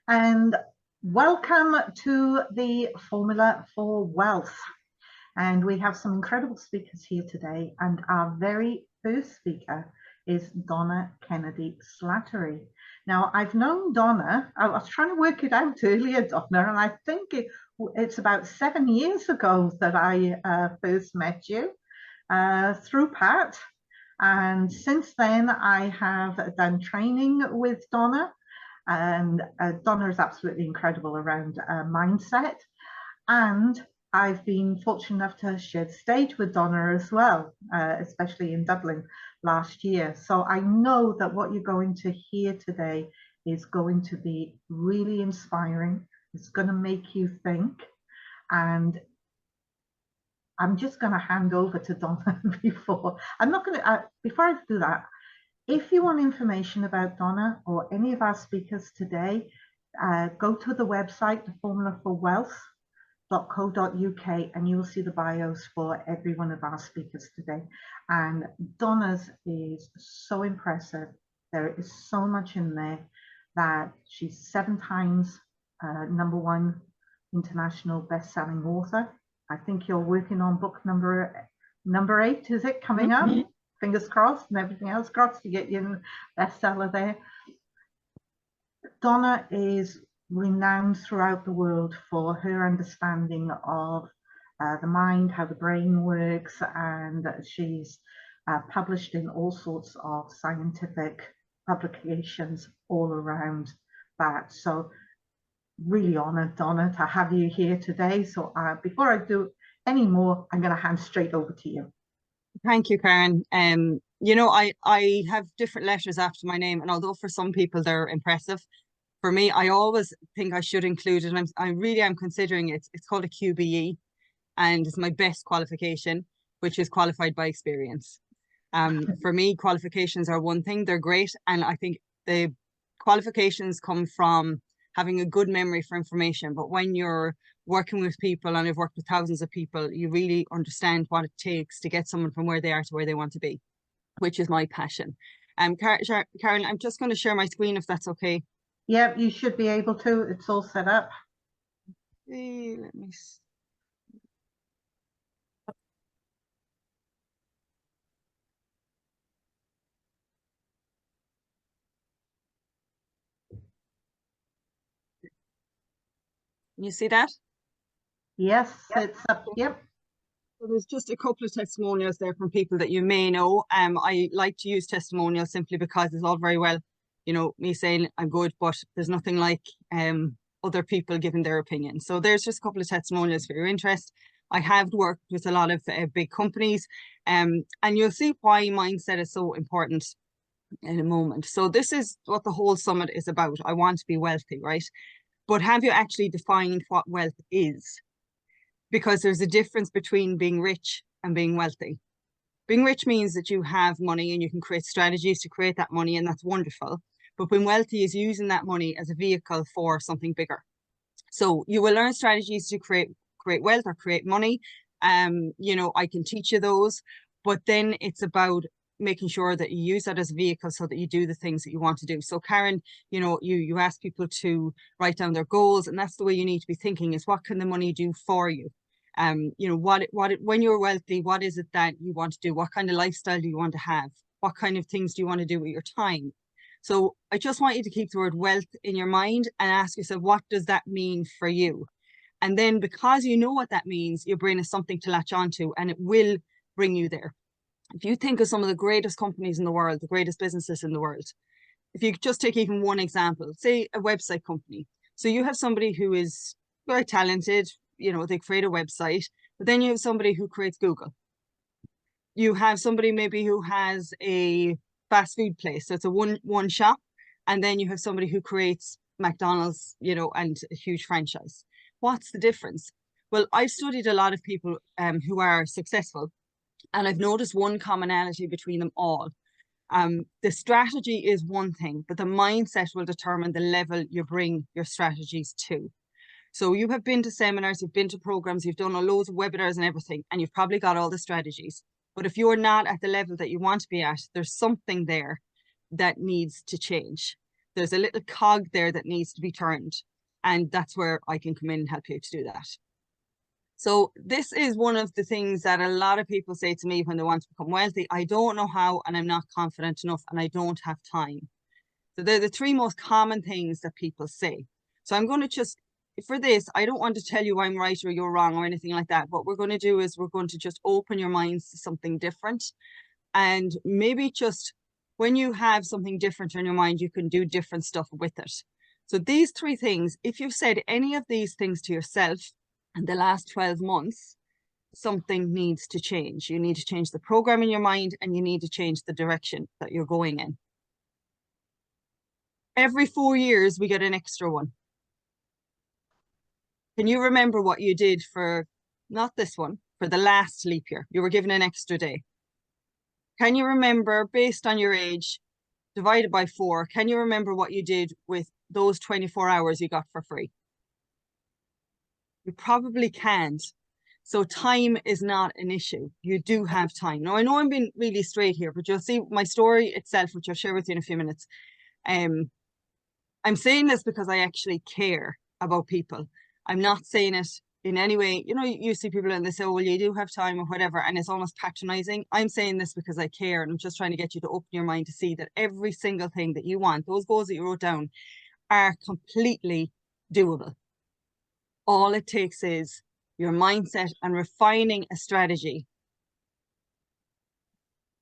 and welcome to the Formula for Wealth. And we have some incredible speakers here today. And our very first speaker is Donna Kennedy Slattery. Now, I've known Donna, I was trying to work it out earlier, Donna, and I think it's about 7 years ago that I first met you through Pat. And since then, I have done training with Donna. And Donna is absolutely incredible around mindset. And I've been fortunate enough to share the stage with Donna as well, especially in Dublin last year. So I know that what you're going to hear today is going to be really inspiring. It's going to make you think. And I'm just going to hand over to Donna before I do that. If you want information about Donna or any of our speakers today, go to the website, the Formula for Wealth.co.uk, and you will see the bios for every one of our speakers today. And Donna's is so impressive. There is so much in there that she's 7 times #1 international best-selling author. I think you're working on book number 8, is it, coming up? Fingers crossed, and everything else crossed to get you a bestseller there. Donna is renowned throughout the world for her understanding of the mind, how the brain works, and she's published in all sorts of scientific publications all around that. So really honored, Donna, to have you here today. So before I do any more, I'm going to hand straight over to you. Thank you, Karen. You know, I have different letters after my name, and although for some people they're impressive, for me, I always think I should include it. And I really am considering it. It's called a QBE, and it's my best qualification, which is qualified by experience. For me, qualifications are one thing, they're great. And I think the qualifications come from having a good memory for information. But when you're working with people, and I've worked with thousands of people, you really understand what it takes to get someone from where they are to where they want to be, which is my passion. Karen, I'm just going to share my screen if that's okay. Yep, you should be able to. It's all set up. Okay, let me see. You see that? Yes, it's up. Yep. So there's just a couple of testimonials there from people that you may know. I like to use testimonials simply because it's all very well, you know, me saying I'm good, but there's nothing like other people giving their opinion. So there's just a couple of testimonials for your interest. I have worked with a lot of big companies, and you'll see why mindset is so important in a moment. So this is what the whole summit is about. I want to be wealthy, right? But have you actually defined what wealth is? Because there's a difference between being rich and being wealthy. Being rich means that you have money and you can create strategies to create that money, and that's wonderful. But being wealthy is using that money as a vehicle for something bigger. So you will learn strategies to create wealth or create money. You know, I can teach you those, but then it's about making sure that you use that as a vehicle so that you do the things that you want to do. So Karen, you know, you ask people to write down their goals, and that's the way you need to be thinking, is what can the money do for you? You know, when you're wealthy, what is it that you want to do? What kind of lifestyle do you want to have? What kind of things do you want to do with your time? So I just want you to keep the word wealth in your mind and ask yourself, what does that mean for you? And then because you know what that means, your brain is something to latch onto, and it will bring you there. If you think of some of the greatest companies in the world, the greatest businesses in the world, if you just take even one example, say a website company. So you have somebody who is very talented, you know, they create a website, but then you have somebody who creates Google. You have somebody maybe who has a fast food place. So it's a one shop. And then you have somebody who creates McDonald's, you know, and a huge franchise. What's the difference? Well, I've studied a lot of people who are successful, and I've noticed one commonality between them all. The strategy is one thing, but the mindset will determine the level you bring your strategies to. So you have been to seminars, you've been to programs, you've done loads of webinars and everything, and you've probably got all the strategies. But if you're not at the level that you want to be at, there's something there that needs to change. There's a little cog there that needs to be turned. And that's where I can come in and help you to do that. So this is one of the things that a lot of people say to me when they want to become wealthy. I don't know how, and I'm not confident enough, and I don't have time. So they're the three most common things that people say. So I'm going to just, for this, I don't want to tell you I'm right or you're wrong or anything like that. What we're going to do is we're going to just open your minds to something different. And maybe just when you have something different in your mind, you can do different stuff with it. So these three things, if you've said any of these things to yourself in the last 12 months, something needs to change. You need to change the program in your mind, and you need to change the direction that you're going in. Every 4 years, we get an extra one. Can you remember what you did for, not this one, for the last leap year? You were given an extra day. Can you remember, based on your age, divided by 4, can you remember what you did with those 24 hours you got for free? You probably can't. So time is not an issue. You do have time. Now, I know I'm being really straight here, but you'll see my story itself, which I'll share with you in a few minutes. I'm saying this because I actually care about people. I'm not saying it in any way. You know, you see people and they say, oh, well, you do have time or whatever, and it's almost patronizing. I'm saying this because I care, and I'm just trying to get you to open your mind to see that every single thing that you want, those goals that you wrote down, are completely doable. All it takes is your mindset and refining a strategy.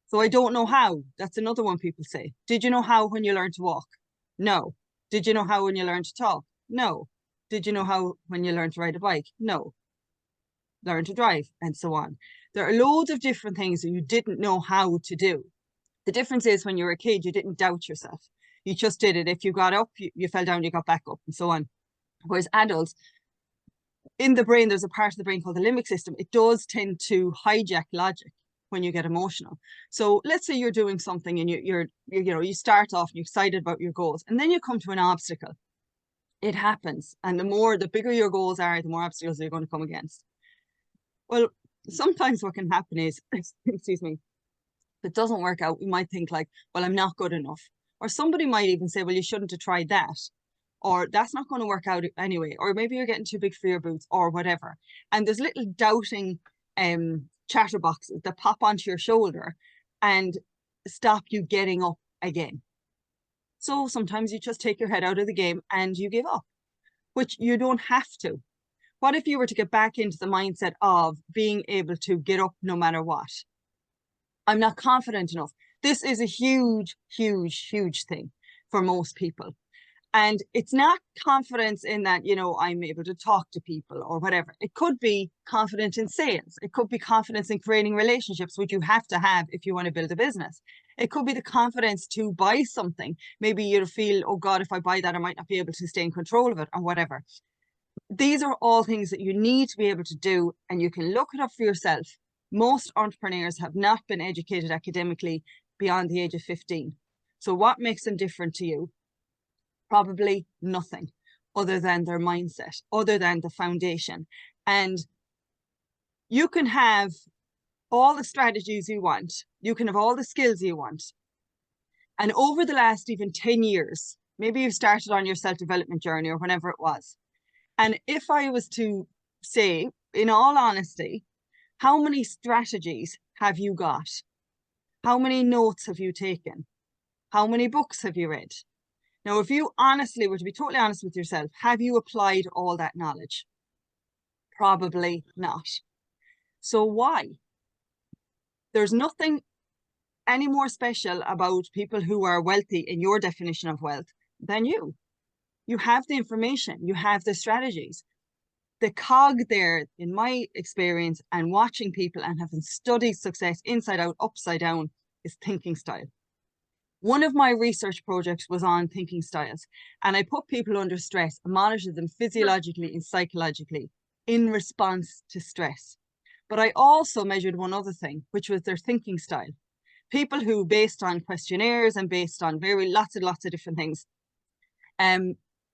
So I don't know how. That's another one people say. Did you know how when you learned to walk? No. Did you know how when you learned to talk? No. Did you know how when you learned to ride a bike? No. Learn to drive, and so on. There are loads of different things that you didn't know how to do. The difference is when you were a kid, you didn't doubt yourself. You just did it. If you got up, you fell down, you got back up, and so on. Whereas adults, in the brain, there's a part of the brain called the limbic system. It does tend to hijack logic when you get emotional. So let's say you're doing something and you start off and you're excited about your goals, and then you come to an obstacle. It happens. And the bigger your goals are, the more obstacles you're going to come against. Well, sometimes what can happen is, excuse me, if it doesn't work out, we might think like, well, I'm not good enough. Or somebody might even say, well, you shouldn't have tried that. Or that's not going to work out anyway. Or maybe you're getting too big for your boots, or whatever. And there's little doubting chatterboxes that pop onto your shoulder and stop you getting up again. So sometimes you just take your head out of the game and you give up, which you don't have to. What if you were to get back into the mindset of being able to get up no matter what? I'm not confident enough. This is a huge, huge, huge thing for most people. And it's not confidence in that, you know, I'm able to talk to people or whatever. It could be confidence in sales. It could be confidence in creating relationships, which you have to have if you want to build a business. It could be the confidence to buy something. Maybe you'll feel, oh God, if I buy that, I might not be able to stay in control of it or whatever. These are all things that you need to be able to do, and you can look it up for yourself. Most entrepreneurs have not been educated academically beyond the age of 15. So what makes them different to you? Probably nothing other than their mindset, other than the foundation. And you can have all the strategies you want. You can have all the skills you want. And over the last even 10 years, maybe you started on your self-development journey or whenever it was. And if I was to say, in all honesty, how many strategies have you got? How many notes have you taken? How many books have you read? Now, if you honestly were to be totally honest with yourself, have you applied all that knowledge? Probably not. So why? There's nothing any more special about people who are wealthy in your definition of wealth than you. You have the information, you have the strategies. The cog there, in my experience and watching people and having studied success inside out, upside down, is thinking style. One of my research projects was on thinking styles, and I put people under stress and monitored them physiologically and psychologically in response to stress. But I also measured one other thing, which was their thinking style. People who, based on questionnaires and based on lots of different things,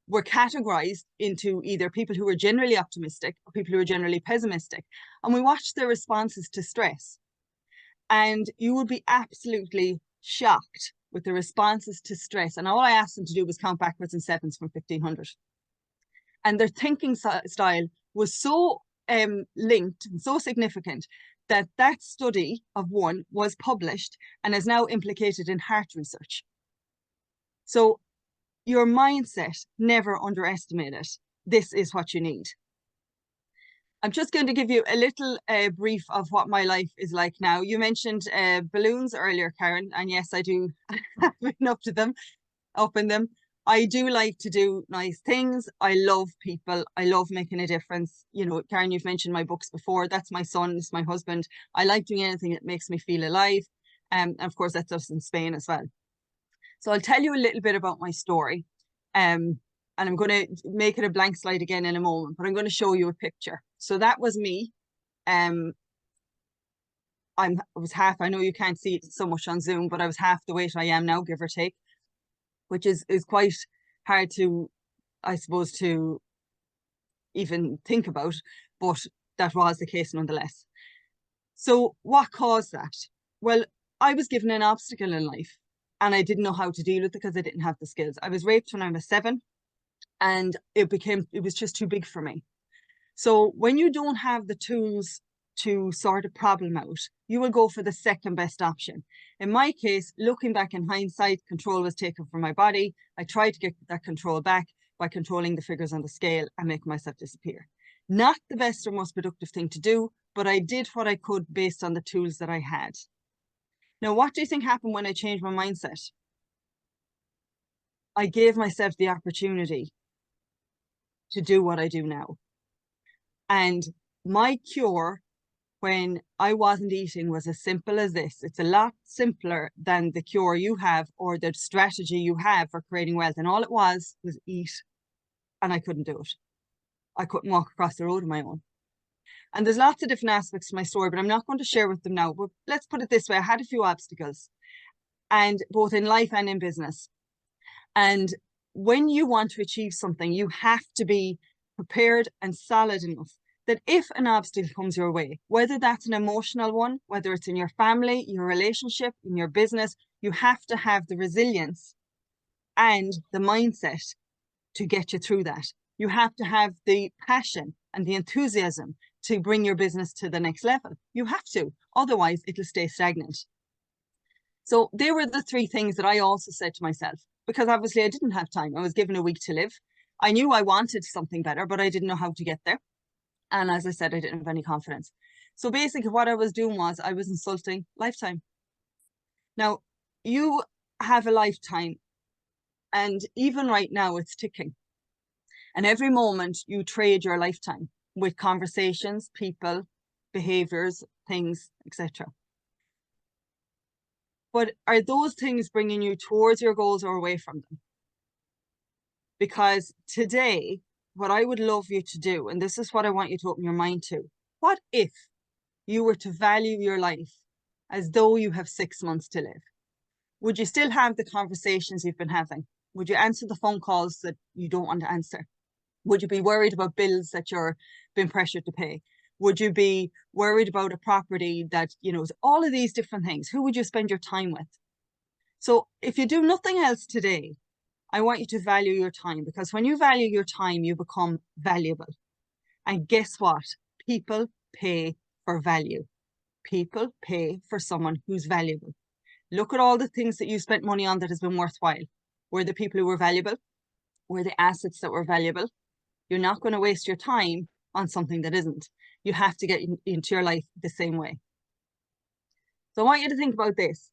were categorized into either people who were generally optimistic or people who were generally pessimistic. And we watched their responses to stress. And you would be absolutely shocked with the responses to stress. And all I asked them to do was count backwards in sevens from 1500. And their thinking style was so linked and so significant that that study of one was published and is now implicated in heart research. So your mindset, never underestimate it. This is what you need. I'm just going to give you a little brief of what my life is like now. You mentioned balloons earlier, Karen, and yes, I do have been up in them. I do like to do nice things. I love people. I love making a difference. You know, Karen, you've mentioned my books before. That's my son, it's my husband. I like doing anything that makes me feel alive. And of course, that's us in Spain as well. So I'll tell you a little bit about my story. And I'm going to make it a blank slide again in a moment, but I'm going to show you a picture. So that was me. I was half, I know you can't see it so much on Zoom, but I was half the weight I am now, give or take, which is quite hard to, I suppose, to even think about, but that was the case nonetheless. So what caused that? Well, I was given an obstacle in life and I didn't know how to deal with it because I didn't have the skills. I was raped when I was 7 and it was just too big for me. So when you don't have the tools to sort a problem out, you will go for the second best option. In my case, looking back in hindsight, control was taken from my body. I tried to get that control back by controlling the figures on the scale and making myself disappear. Not the best or most productive thing to do, but I did what I could based on the tools that I had. Now, what do you think happened when I changed my mindset? I gave myself the opportunity to do what I do now. And my cure when I wasn't eating was as simple as this. It's a lot simpler than the cure you have or the strategy you have for creating wealth. And all it was eat. And I couldn't do it. I couldn't walk across the road on my own. And there's lots of different aspects to my story, but I'm not going to share with them now. But let's put it this way. I had a few obstacles, and both in life and in business. And when you want to achieve something, you have to be prepared and solid enough that if an obstacle comes your way, whether that's an emotional one, whether it's in your family, your relationship, in your business, you have to have the resilience and the mindset to get you through that. You have to have the passion and the enthusiasm to bring your business to the next level. You have to, otherwise it'll stay stagnant. So they were the 3 things that I also said to myself, because obviously I didn't have time. I was given a week to live. I knew I wanted something better, but I didn't know how to get there. And as I said, I didn't have any confidence. So basically what I was doing was I was insulting lifetime. Now, you have a lifetime, and even right now it's ticking. And every moment you trade your lifetime with conversations, people, behaviors, things, etc. But are those things bringing you towards your goals or away from them? Because today, what I would love you to do, and this is what I want you to open your mind to, what if you were to value your life as though you have 6 months to live? Would you still have the conversations you've been having? Would you answer the phone calls that you don't want to answer? Would you be worried about bills that you're being pressured to pay? Would you be worried about a property that, you know, all of these different things? Who would you spend your time with? So if you do nothing else today, I want you to value your time, because when you value your time, you become valuable. And guess what? People pay for value. People pay for someone who's valuable. Look at all the things that you spent money on that has been worthwhile. Were the people who were valuable? Were the assets that were valuable? You're not going to waste your time on something that isn't. You have to get into your life the same way. So I want you to think about this.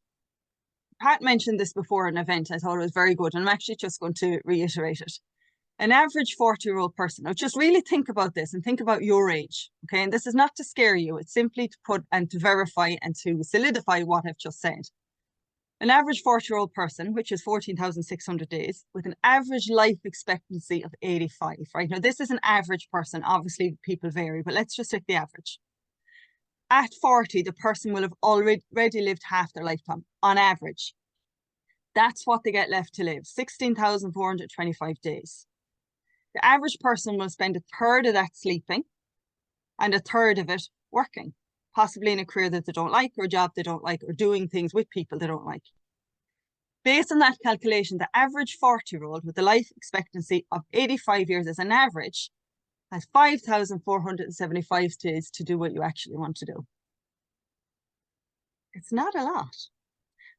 Pat mentioned this before an event. I thought it was very good, and I'm actually just going to reiterate it. An average 40-year-old person, now just really think about this and think about your age, okay? And this is not to scare you. It's simply to put and to verify and to solidify what I've just said. An average 40-year-old person, which is 14,600 days, with an average life expectancy of 85, right? Now, this is an average person. Obviously, people vary, but let's just take the average. At 40, the person will have already lived half their lifetime, on average. That's what they get left to live, 16,425 days. The average person will spend a third of that sleeping and a third of it working, possibly in a career that they don't like, or a job they don't like, or doing things with people they don't like. Based on that calculation, the average 40-year-old with a life expectancy of 85 years as an average has 5,475 days to do what you actually want to do. It's not a lot.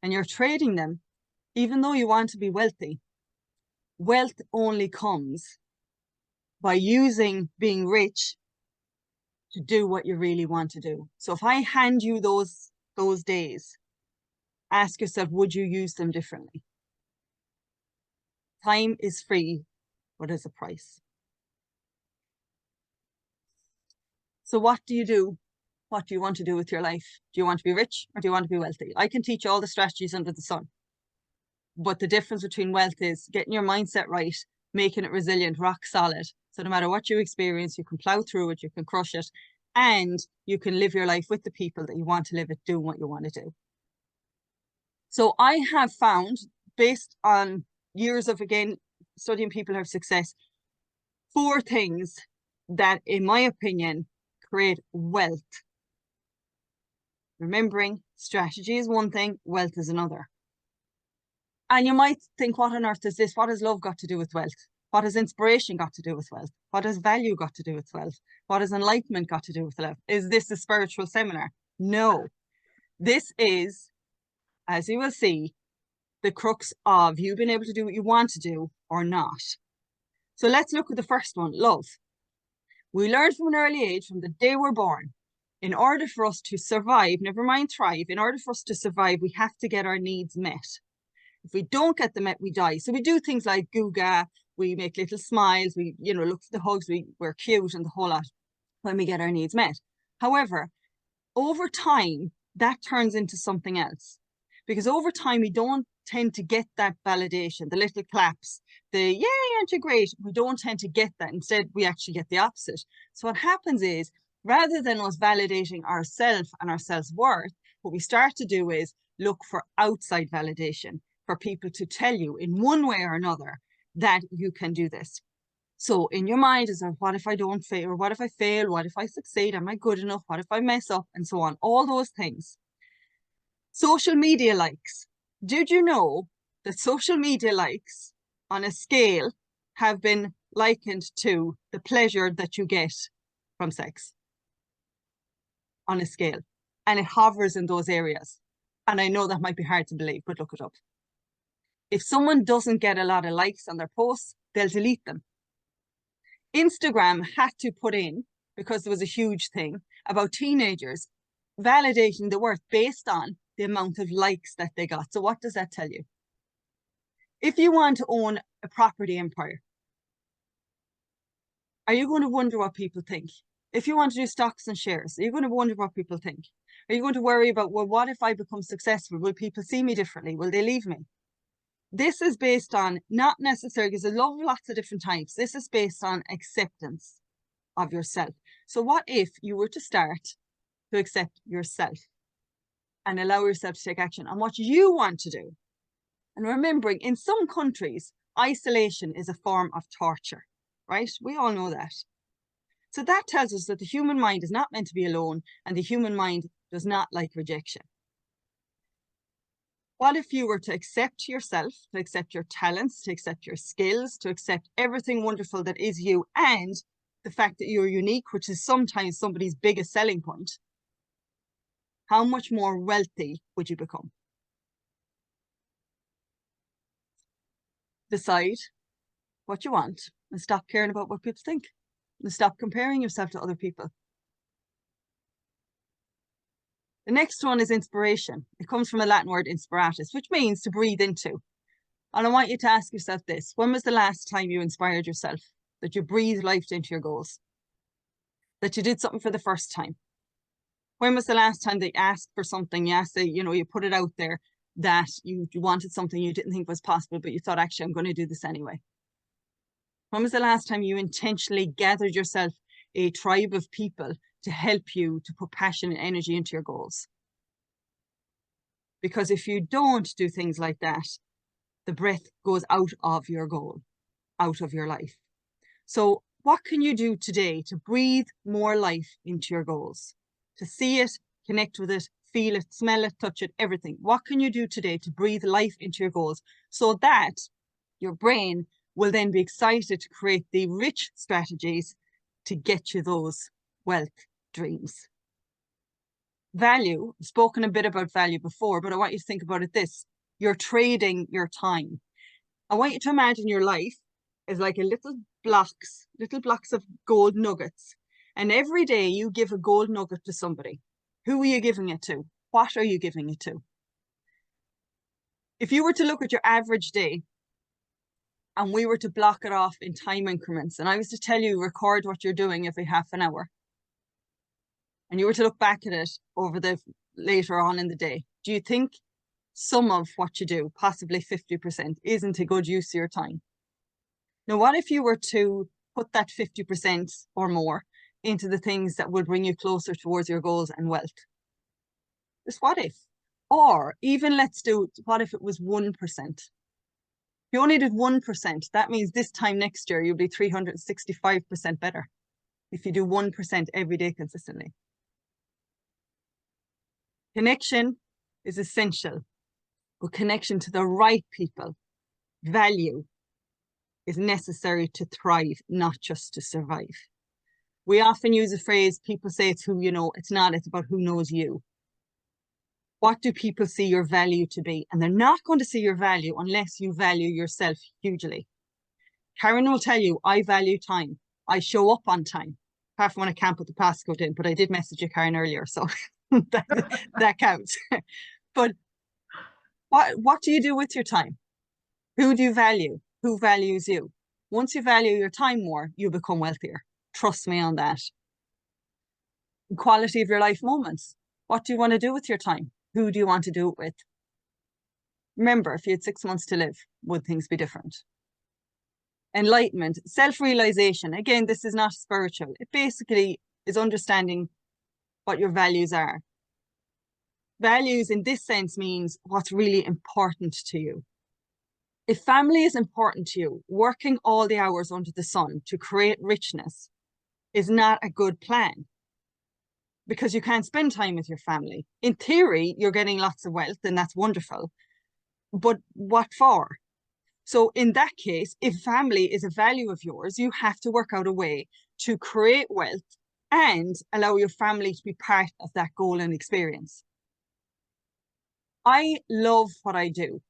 And you're trading them, even though you want to be wealthy. Wealth only comes by using being rich to do what you really want to do. So if I hand you those days, ask yourself, would you use them differently? Time is free, but there's a price. So what do you do? What do you want to do with your life? Do you want to be rich or do you want to be wealthy? I can teach all the strategies under the sun. But the difference between wealth is getting your mindset right, making it resilient, rock solid. So no matter what you experience, you can plow through it, you can crush it, and you can live your life with the people that you want to live it, doing what you want to do. So I have found, based on years of, again, studying people who have success, 4 things that, in my opinion, create wealth. Remembering, strategy is one thing, wealth is another. And you might think, what on earth is this? What has love got to do with wealth? What has inspiration got to do with wealth? What has value got to do with wealth? What has enlightenment got to do with wealth? Is this a spiritual seminar? No. This is, as you will see, the crux of you being able to do what you want to do or not. So let's look at the first one, love. We learn from an early age, from the day we're born, in order for us to survive, never mind thrive, in order for us to survive, we have to get our needs met. If we don't get them met, we die. So we do things like Googa, we make little smiles, we, look for the hugs, we're cute and the whole lot when we get our needs met. However, over time, that turns into something else. Because over time, we don't tend to get that validation, the little claps, the yay, aren't you great? We don't tend to get that. Instead, we actually get the opposite. So what happens is, rather than us validating ourselves and our self-worth, what we start to do is look for outside validation, for people to tell you in one way or another that you can do this. So in your mind is, what if I don't fail? Or what if I fail? What if I succeed? Am I good enough? What if I mess up? And so on. All those things. Social media likes. Did you know that social media likes on a scale have been likened to the pleasure that you get from sex? On a scale. And it hovers in those areas. And I know that might be hard to believe, but look it up. If someone doesn't get a lot of likes on their posts, they'll delete them. Instagram had to put in, because there was a huge thing about teenagers validating the worth based on the amount of likes that they got. So what does that tell you? If you want to own a property empire, are you going to wonder what people think? If you want to do stocks and shares, are you going to wonder what people think? Are you going to worry about, well, what if I become successful? Will people see me differently? Will they leave me? This is based on, not necessarily, because I love lots of different types. This is based on acceptance of yourself. So what if you were to start to accept yourself and allow yourself to take action on what you want to do? And remembering, in some countries, isolation is a form of torture, right? We all know that. So that tells us that the human mind is not meant to be alone, and the human mind does not like rejection. What if you were to accept yourself, to accept your talents, to accept your skills, to accept everything wonderful that is you, and the fact that you're unique, which is sometimes somebody's biggest selling point? How much more wealthy would you become? Decide what you want and stop caring about what people think. And stop comparing yourself to other people. The next one is inspiration. It comes from the Latin word inspiratus, which means to breathe into. And I want you to ask yourself this. When was the last time you inspired yourself? That you breathed life into your goals? That you did something for the first time? When was the last time that you asked for something? You put it out there that you wanted something you didn't think was possible, but you thought, actually, I'm going to do this anyway. When was the last time you intentionally gathered yourself a tribe of people to help you to put passion and energy into your goals? Because if you don't do things like that, the breath goes out of your goal, out of your life. So what can you do today to breathe more life into your goals? To see it, connect with it, feel it, smell it, touch it, everything. What can you do today to breathe life into your goals so that your brain will then be excited to create the rich strategies to get you those wealth dreams? Value, I've spoken a bit about value before, but I want you to think about it this: you're trading your time. I want you to imagine your life is like a little blocks of gold nuggets. And every day you give a gold nugget to somebody. Who are you giving it to? What are you giving it to? If you were to look at your average day and we were to block it off in time increments, and I was to tell you, record what you're doing every half an hour, and you were to look back at it over the later on in the day, do you think some of what you do, possibly 50%, isn't a good use of your time? Now, what if you were to put that 50% or more into the things that will bring you closer towards your goals and wealth? Just what if? Or even let's do, what if it was 1%? If you only did 1%, that means this time next year, you'll be 365% better if you do 1% every day consistently. Connection is essential, but connection to the right people, value, is necessary to thrive, not just to survive. We often use a phrase, people say it's who you know. It's not, it's about who knows you. What do people see your value to be? And they're not going to see your value unless you value yourself hugely. Karen will tell you, I value time. I show up on time. Apart from when I can't put the passcode in, but I did message you, Karen, earlier, so that counts. But what do you do with your time? Who do you value? Who values you? Once you value your time more, you become wealthier. Trust me on that. Quality of your life moments. What do you want to do with your time? Who do you want to do it with? Remember, if you had 6 months to live, would things be different? Enlightenment, self-realization. Again, this is not spiritual. It basically is understanding what your values are. Values in this sense means what's really important to you. If family is important to you, working all the hours under the sun to create richness is not a good plan, because you can't spend time with your family. In theory, you're getting lots of wealth and that's wonderful, but what for? So in that case, if family is a value of yours, you have to work out a way to create wealth and allow your family to be part of that goal and experience. I love what I do,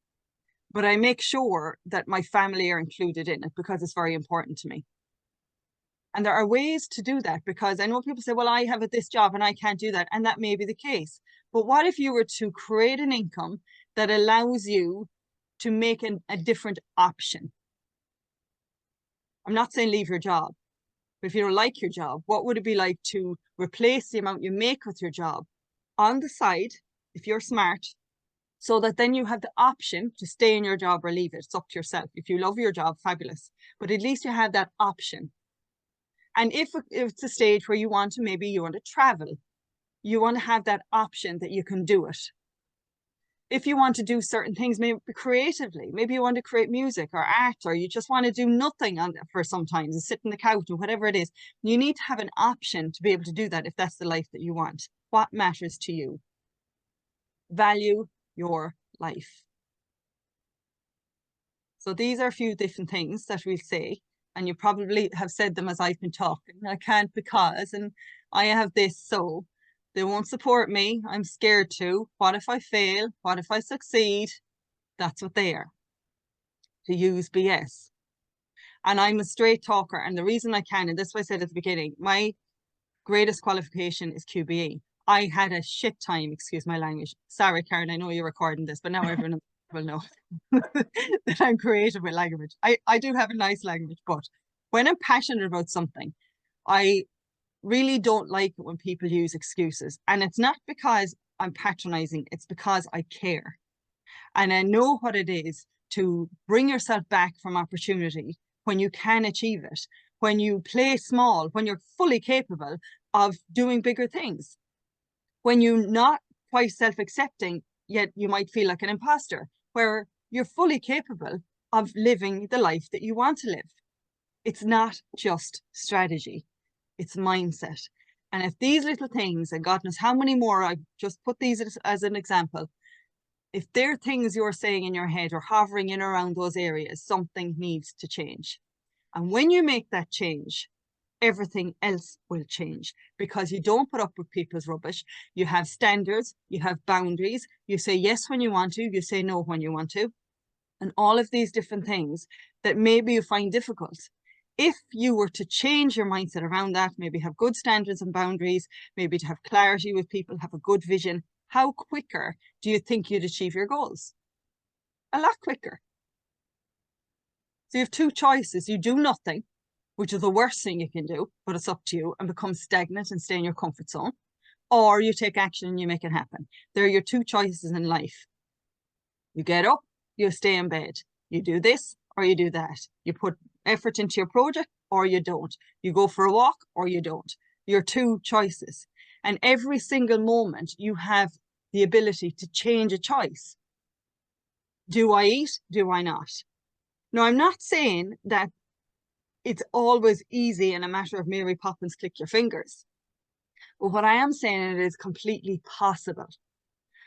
but I make sure that my family are included in it because it's very important to me. And there are ways to do that, because I know people say, well, I have this job and I can't do that. And that may be the case. But what if you were to create an income that allows you to make a different option? I'm not saying leave your job, but if you don't like your job, what would it be like to replace the amount you make with your job on the side, if you're smart, so that then you have the option to stay in your job or leave it? It's up to yourself. If you love your job, fabulous. But at least you have that option. And if it's a stage where you want to travel, you want to have that option that you can do it. If you want to do certain things, maybe creatively, maybe you want to create music or art, or you just want to do nothing for sometimes and sit on the couch or whatever it is, you need to have an option to be able to do that if that's the life that you want. What matters to you? Value your life. So these are a few different things that we'll say, and you probably have said them as I've been talking. I can't because, and I have this, so they won't support me. I'm scared to. What if I fail? What if I succeed? That's what they are. To use BS. And I'm a straight talker. And the reason I can, and this is what I said at the beginning, my greatest qualification is QBE. I had a shit time, excuse my language. Sorry, Karen, I know you're recording this, but now everyone will know that I'm creative with language. I do have a nice language, but when I'm passionate about something, I really don't like it when people use excuses. And it's not because I'm patronizing, it's because I care. And I know what it is to bring yourself back from opportunity when you can achieve it, when you play small, when you're fully capable of doing bigger things, when you're not quite self-accepting, yet you might feel like an imposter, where you're fully capable of living the life that you want to live. It's not just strategy, it's mindset. And if these little things, and God knows how many more, I just put these as an example, if there are things you're saying in your head or hovering in around those areas, something needs to change. And when you make that change, everything else will change, because you don't put up with people's rubbish. You have standards, you have boundaries, you say yes when you want to, you say no when you want to, and all of these different things that maybe you find difficult. If you were to change your mindset around that, maybe have good standards and boundaries, maybe to have clarity with people, have a good vision, how quicker do you think you'd achieve your goals? A lot quicker. So you have two choices. You do nothing, which is the worst thing you can do, but it's up to you, and become stagnant and stay in your comfort zone. Or you take action and you make it happen. There are your two choices in life. You get up, you stay in bed. You do this or you do that. You put effort into your project or you don't. You go for a walk or you don't. Your two choices. And every single moment you have the ability to change a choice. Do I eat? Do I not? Now, I'm not saying that it's always easy and a matter of Mary Poppins, click your fingers. But what I am saying, it is completely possible.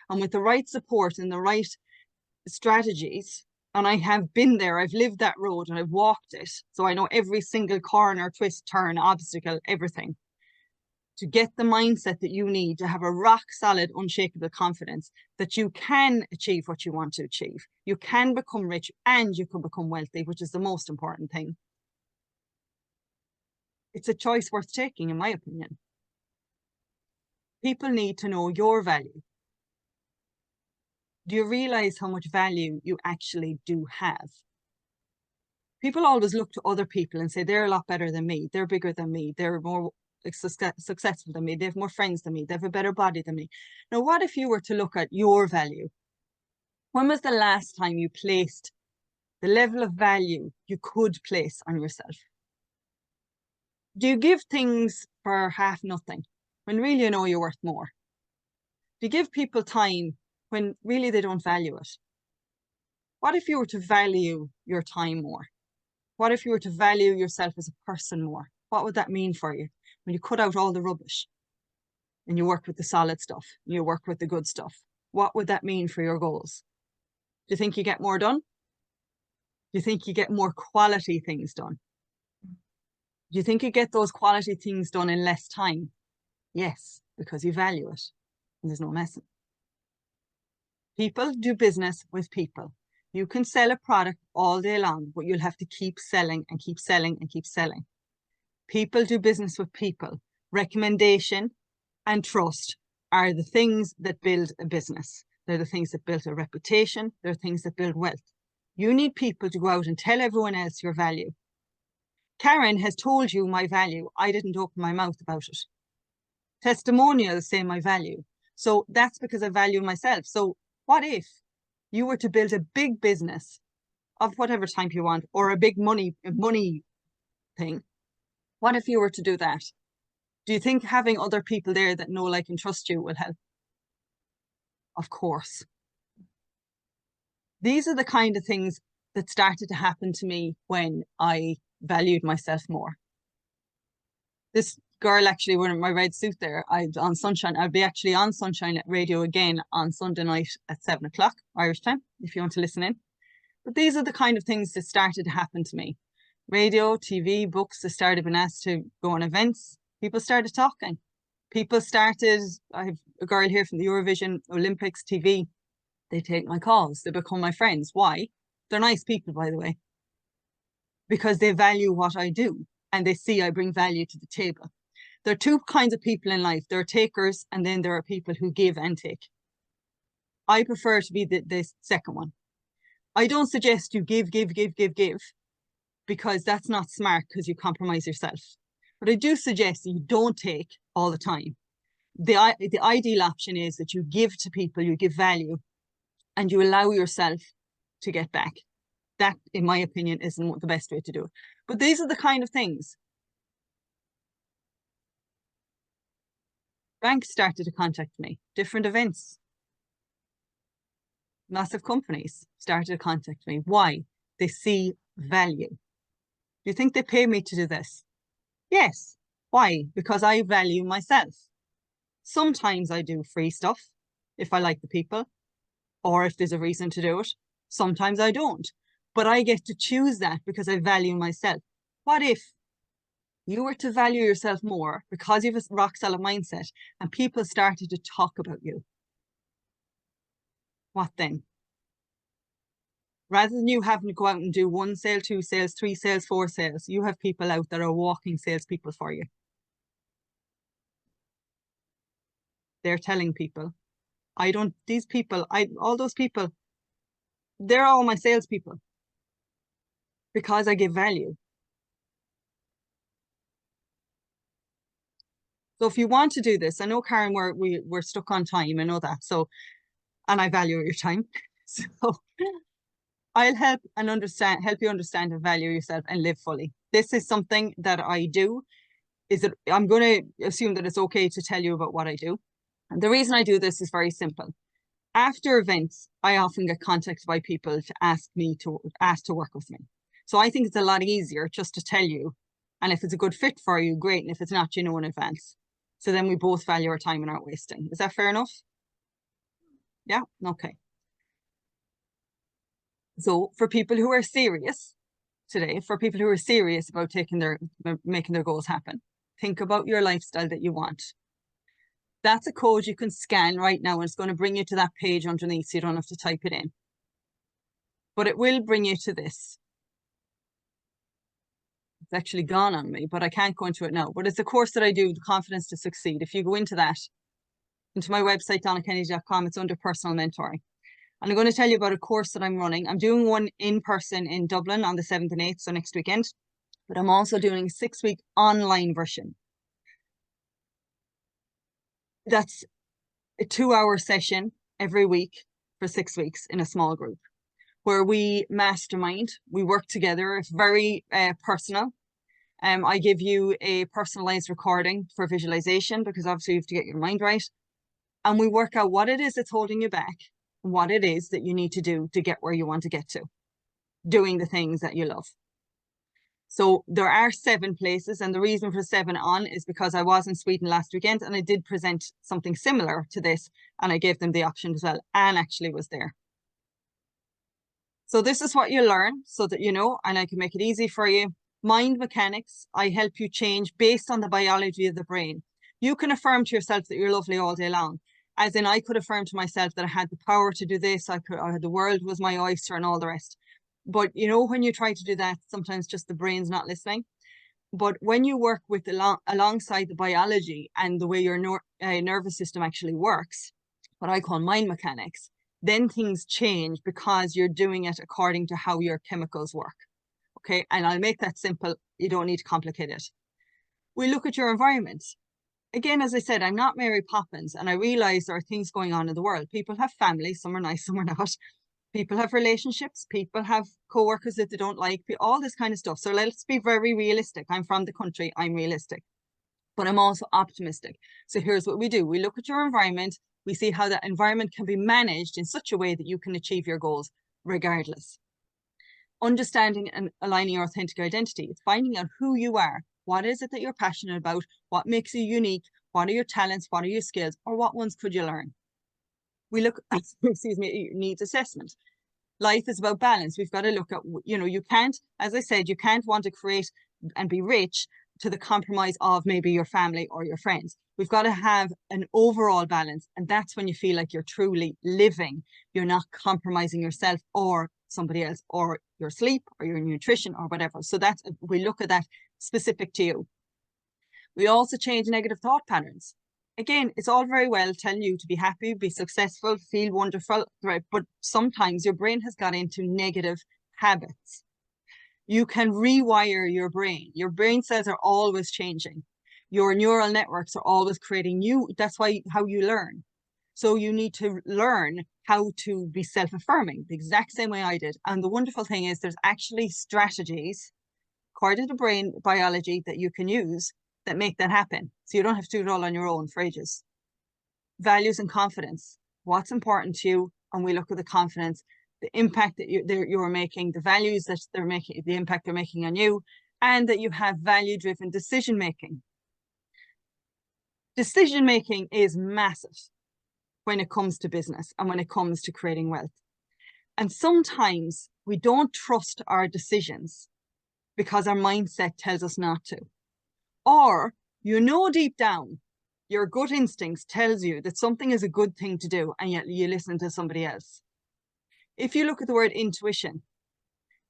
And with the right support and the right strategies, and I have been there, I've lived that road and I've walked it. So I know every single corner, twist, turn, obstacle, everything. To get the mindset that you need to have a rock solid, unshakable confidence that you can achieve what you want to achieve. You can become rich and you can become wealthy, which is the most important thing. It's a choice worth taking, in my opinion. People need to know your value. Do you realize how much value you actually do have? People always look to other people and say, they're a lot better than me. They're bigger than me. They're more successful than me. They have more friends than me. They have a better body than me. Now, what if you were to look at your value? When was the last time you placed the level of value you could place on yourself? Do you give things for half nothing when really you know you're worth more? Do you give people time when really they don't value it? What if you were to value your time more? What if you were to value yourself as a person more? What would that mean for you when you cut out all the rubbish and you work with the solid stuff, you work with the good stuff? What would that mean for your goals? Do you think you get more done? Do you think you get more quality things done? Do you think you get those quality things done in less time? Yes, because you value it and there's no messing. People do business with people. You can sell a product all day long, but you'll have to keep selling and keep selling and keep selling. People do business with people. Recommendation and trust are the things that build a business. They're the things that build a reputation. They're things that build wealth. You need people to go out and tell everyone else your value. Karen has told you my value. I didn't open my mouth about it. Testimonials say my value. So that's because I value myself. So what if you were to build a big business of whatever type you want, or a big money thing? What if you were to do that? Do you think having other people there that know, like, and trust you will help? Of course. These are the kind of things that started to happen to me when I valued myself more. This girl actually wearing my red suit there, on Sunshine, I'll be actually on Sunshine at Radio again on Sunday night at 7 o'clock Irish time, if you want to listen in. But these are the kind of things that started to happen to me. Radio, TV, books. I started being asked to go on events. People started talking. I have a girl here from the Eurovision Olympics TV. They take my calls. They become my friends. Why? They're nice people, by the way. Because they value what I do and they see I bring value to the table. There are two kinds of people in life. There are takers, and then there are people who give and take. I prefer to be the second one. I don't suggest you give, because that's not smart, because you compromise yourself. But I do suggest that you don't take all the time. The ideal option is that you give to people, you give value, and you allow yourself to get back. That, in my opinion, isn't the best way to do it. But these are the kind of things. Banks started to contact me, different events. Massive companies started to contact me. Why? They see value. Do you think they pay me to do this? Yes. Why? Because I value myself. Sometimes I do free stuff if I like the people or if there's a reason to do it. Sometimes I don't. But I get to choose that because I value myself. What if you were to value yourself more because you have a rock solid mindset and people started to talk about you? What then? Rather than you having to go out and do 1 sale, 2 sales, 3 sales, 4 sales, you have people out that are walking salespeople for you. They're telling people, all those people, they're all my salespeople because I give value. So if you want to do this, I know, Karen, we're stuck on time. I know that. So, and I value your time. So I'll help you understand and value yourself and live fully. This is something that I do. I'm going to assume that it's okay to tell you about what I do. And the reason I do this is very simple. After events, I often get contacted by people to ask to work with me. So I think it's a lot easier just to tell you. And if it's a good fit for you, great. And if it's not, you know in advance. So then we both value our time and aren't wasting. Is that fair enough? Yeah? Okay. So for people who are serious today, for people who are serious about making their goals happen, think about your lifestyle that you want. That's a code you can scan right now, and it's going to bring you to that page underneath, so you don't have to type it in. But it will bring you to this. It's actually gone on me, but I can't go into it now. But it's a course that I do, The Confidence to Succeed. If you go into that, into my website, donnakennedy.com, it's under personal mentoring. And I'm going to tell you about a course that I'm running. I'm doing one in person in Dublin on the 7th and 8th, so next weekend. But I'm also doing a 6-week online version. That's a 2-hour session every week for 6 weeks in a small group where we mastermind, we work together. It's very personal. I give you a personalized recording for visualization because obviously you have to get your mind right. And we work out what it is that's holding you back and what it is that you need to do to get where you want to get to, doing the things that you love. So there are 7 places, and the reason for 7 on is because I was in Sweden last weekend and I did present something similar to this, and I gave them the option as well. Anne actually was there. So this is what you learn so that you know, and I can make it easy for you. Mind mechanics, I help you change based on the biology of the brain. You can affirm to yourself that you're lovely all day long. As in, I could affirm to myself that I had the power to do this, the world was my oyster and all the rest. But you know, when you try to do that, sometimes just the brain's not listening. But when you work with alongside the biology and the way your nervous system actually works, what I call mind mechanics, then things change because you're doing it according to how your chemicals work. Okay, and I'll make that simple. You don't need to complicate it. We look at your environment. Again, as I said, I'm not Mary Poppins, and I realize there are things going on in the world. People have families, some are nice, some are not. People have relationships, people have co-workers that they don't like, all this kind of stuff. So let's be very realistic. I'm from the country, I'm realistic, but I'm also optimistic. So here's what we do. We look at your environment, we see how that environment can be managed in such a way that you can achieve your goals regardless. Understanding and aligning your authentic identity. It's finding out who you are. What is it that you're passionate about? What makes you unique? What are your talents? What are your skills? Or what ones could you learn? We look at, needs assessment. Life is about balance. We've got to look at, you can't, as I said, you can't want to create and be rich to the compromise of maybe your family or your friends. We've got to have an overall balance. And that's when you feel like you're truly living. You're not compromising yourself or somebody else or your sleep or your nutrition or whatever. So we look at that specific to you. We also change negative thought patterns. Again, it's all very well telling you to be happy, be successful, feel wonderful, right? But sometimes your brain has got into negative habits. You can rewire your brain. Your brain cells are always changing. Your neural networks are always creating new. That's how you learn. So you need to learn how to be self-affirming the exact same way I did. And the wonderful thing is there's actually strategies according to brain biology that you can use that make that happen. So you don't have to do it all on your own for ages. Values and confidence. What's important to you? And we look at the confidence, the impact that you're making, the values that they're making, the impact they're making on you, and that you have value-driven decision-making. Decision making is massive when it comes to business and when it comes to creating wealth. And sometimes we don't trust our decisions because our mindset tells us not to. Or, deep down, your gut instincts tells you that something is a good thing to do, and yet you listen to somebody else. If you look at the word intuition,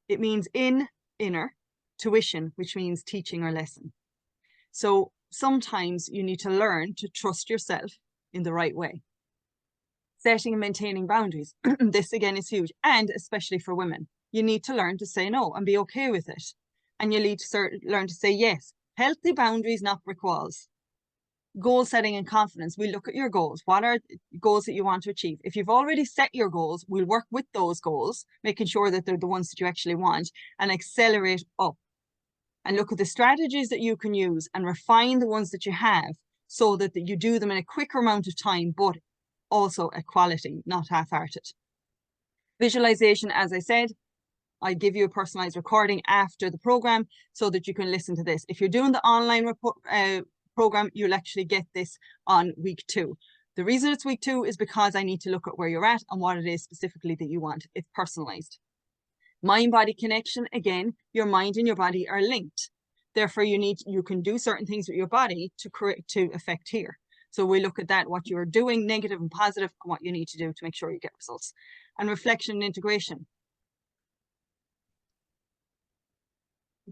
it means inner, tuition, which means teaching or lesson. So sometimes you need to learn to trust yourself in the right way. Setting and maintaining boundaries. This again is huge, and especially for women. You need to learn to say no and be okay with it. And you need to learn to say yes. Healthy boundaries, not brick walls. Goal setting and confidence. We look at your goals. What are goals that you want to achieve? If you've already set your goals, we'll work with those goals, making sure that they're the ones that you actually want, and accelerate up. And look at the strategies that you can use and refine the ones that you have so that you do them in a quicker amount of time, but also at quality, not half-hearted. Visualization, as I said, I give you a personalized recording after the program so that you can listen to this. If you're doing the online program, you'll actually get this on week 2. The reason it's week 2 is because I need to look at where you're at and what it is specifically that you want. It's personalized. Mind-body connection, again, your mind and your body are linked. Therefore, you can do certain things with your body to affect here. So we look at that, what you're doing, negative and positive, and what you need to do to make sure you get results. And reflection and integration.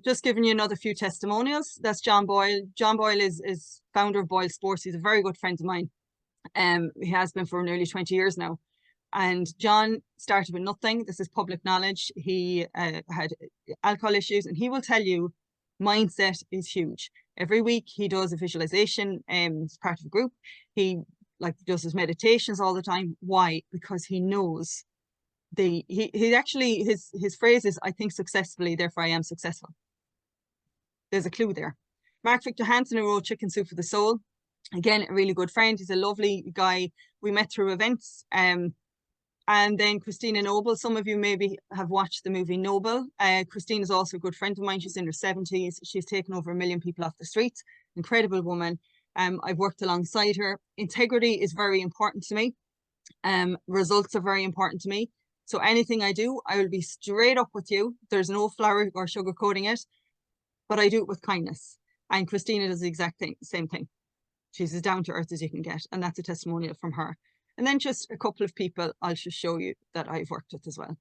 Just giving you another few testimonials. That's John Boyle. John Boyle is founder of Boyle Sports. He's a very good friend of mine. He has been for nearly 20 years now. And John started with nothing. This is public knowledge. He had alcohol issues, and he will tell you mindset is huge. Every week he does a visualization as part of a group. He does his meditations all the time. Why? Because he knows his phrase is, I think successfully, therefore I am successful. There's a clue there. Mark Victor Hansen, who wrote Chicken Soup for the Soul. Again, a really good friend. He's a lovely guy. We met through events. And then Christina Noble. Some of you maybe have watched the movie Noble. Christine is also a good friend of mine. She's in her 70s. She's taken over 1 million people off the streets. Incredible woman. I've worked alongside her. Integrity is very important to me. Results are very important to me. So anything I do, I will be straight up with you. There's no flour or sugar coating it, but I do it with kindness. And Christina does the exact same thing. She's as down to earth as you can get. And that's a testimonial from her. And then just a couple of people I'll just show you that I've worked with as well.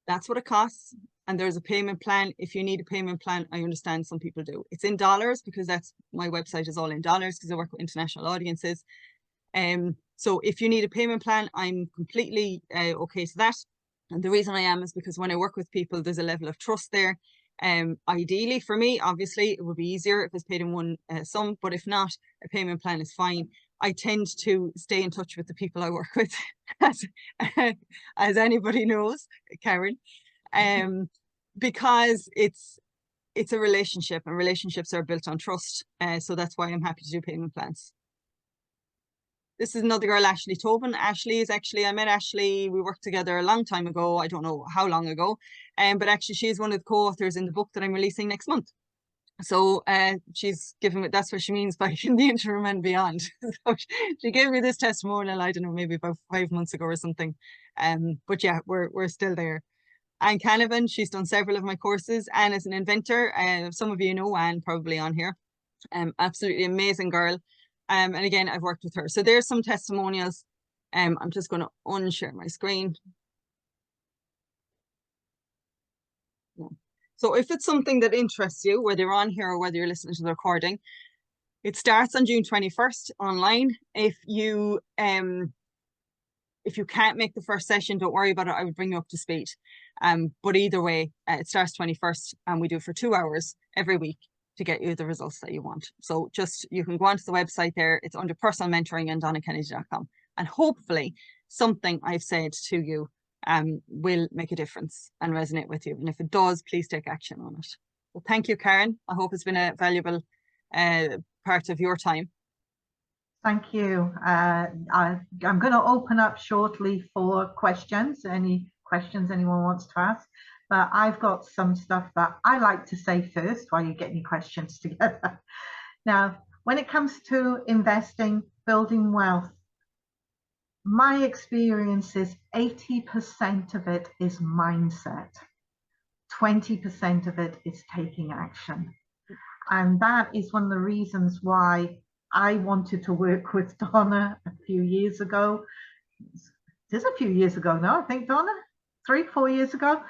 That's what it costs. And there's a payment plan. If you need a payment plan, I understand some people do. It's in dollars because my website is all in dollars because I work with international audiences. So if you need a payment plan, I'm completely okay to that. And the reason I am is because when I work with people, there's a level of trust there. Ideally for me, obviously, it would be easier if it's paid in one sum, but if not, a payment plan is fine. I tend to stay in touch with the people I work with, as anybody knows, Karen, because it's a relationship, and relationships are built on trust. So that's why I'm happy to do payment plans. This is another girl, Ashley Tobin. Ashley is actually, I met Ashley, we worked together a long time ago. I don't know how long ago, but actually she's one of the co-authors in the book that I'm releasing next month. So she's given me, that's what she means by in the interim and beyond. So she gave me this testimonial, I don't know, maybe about 5 months ago or something. But yeah, we're still there. Anne Canavan, she's done several of my courses. Anne is an inventor. Some of you know Anne probably on here. Absolutely amazing girl. And again, I've worked with her. So there's some testimonials. I'm just going to unshare my screen. Yeah. So if it's something that interests you, whether you're on here or whether you're listening to the recording, it starts on June 21st online. If you can't make the first session, don't worry about it. I would bring you up to speed. But either way, it starts 21st and we do it for 2 hours every week to get you the results that you want. So you can go onto the website there. It's under personal mentoring and donnakennedy.com. And hopefully something I've said to you will make a difference and resonate with you. And if it does, please take action on it. So thank you, Karen. I hope it's been a valuable part of your time. Thank you. I'm going to open up shortly for questions, any questions anyone wants to ask. But I've got some stuff that I like to say first while you get your questions together. Now, when it comes to investing, building wealth, my experience is 80% of it is mindset. 20% of it is taking action. And that is one of the reasons why I wanted to work with Donna a few years ago. It is a few years ago now, I think, Donna, 3-4 years ago.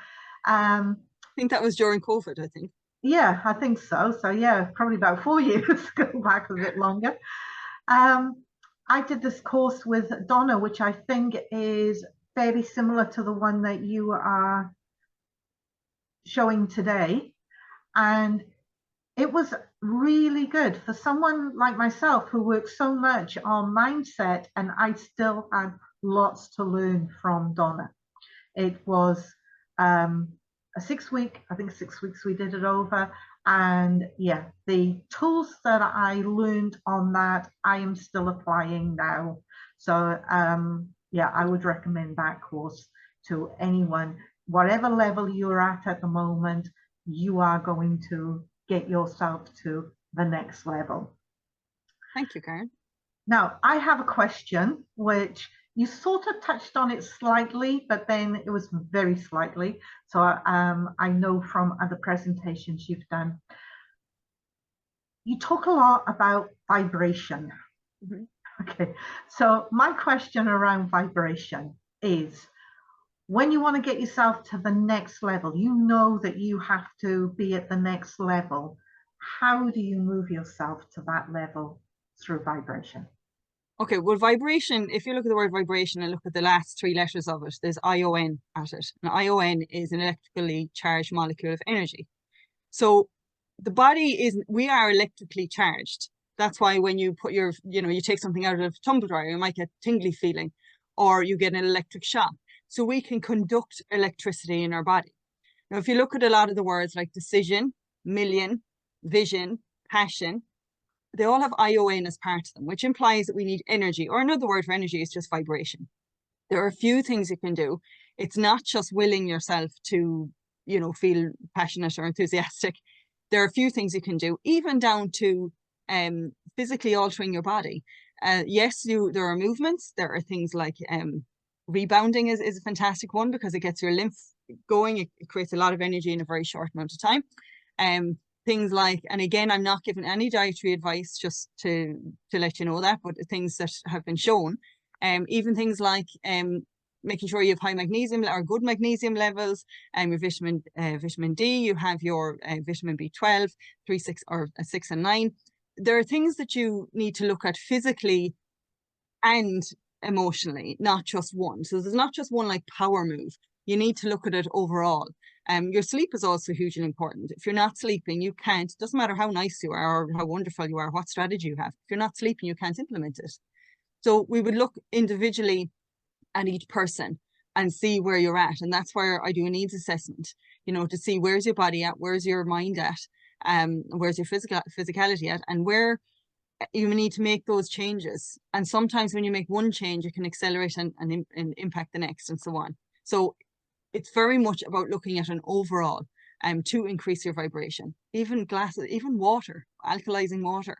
I think that was during COVID, I think. Yeah, I think so. So yeah, probably about 4 years, go back a bit longer. I did this course with Donna, which I think is fairly similar to the one that you are showing today. And it was really good for someone like myself who works so much on mindset, and I still had lots to learn from Donna. It was a 6-week, I think 6 weeks we did it over. And yeah, the tools that I learned on that, I am still applying now. So yeah, I would recommend that course to anyone. Whatever level you're at the moment, you are going to get yourself to the next level. Thank you, Karen. Now, I have a question which you sort of touched on it slightly, but then it was very slightly. So I know from other presentations you've done. You talk a lot about vibration. Mm-hmm. Okay, so my question around vibration is, when you want to get yourself to the next level, you know that you have to be at the next level. How do you move yourself to that level through vibration? Okay, well, vibration, if you look at the word vibration and look at the last 3 letters of it, there's ION at it. And ION is an electrically charged molecule of energy. So the body we are electrically charged. That's why when you put you take something out of a tumble dryer, you might get tingly feeling, or you get an electric shock. So we can conduct electricity in our body. Now, if you look at a lot of the words like decision, million, vision, passion, they all have ION as part of them, which implies that we need energy, or another word for energy is just vibration. There are a few things you can do. It's not just willing yourself to, feel passionate or enthusiastic. There are a few things you can do, even down to physically altering your body. Yes, there are movements. There are things like rebounding is a fantastic one because it gets your lymph going. It creates a lot of energy in a very short amount of time. Things like, and again, I'm not giving any dietary advice, just to let you know that, but things that have been shown, even things like making sure you have high magnesium or good magnesium levels, and your vitamin D, you have your vitamin B12, 3, 6, or 6 and 9. There are things that you need to look at physically and emotionally, not just one. So there's not just one like power move. You need to look at it overall. Your sleep is also hugely important. If you're not sleeping, you can't, it doesn't matter how nice you are or how wonderful you are, what strategy you have. If you're not sleeping, you can't implement it. So we would look individually at each person and see where you're at. And that's where I do a needs assessment, to see where's your body at, where's your mind at, where's your physicality at, and where you need to make those changes. And sometimes when you make one change, it can accelerate and impact the next and so on. So it's very much about looking at an overall to increase your vibration. Even water, alkalizing water.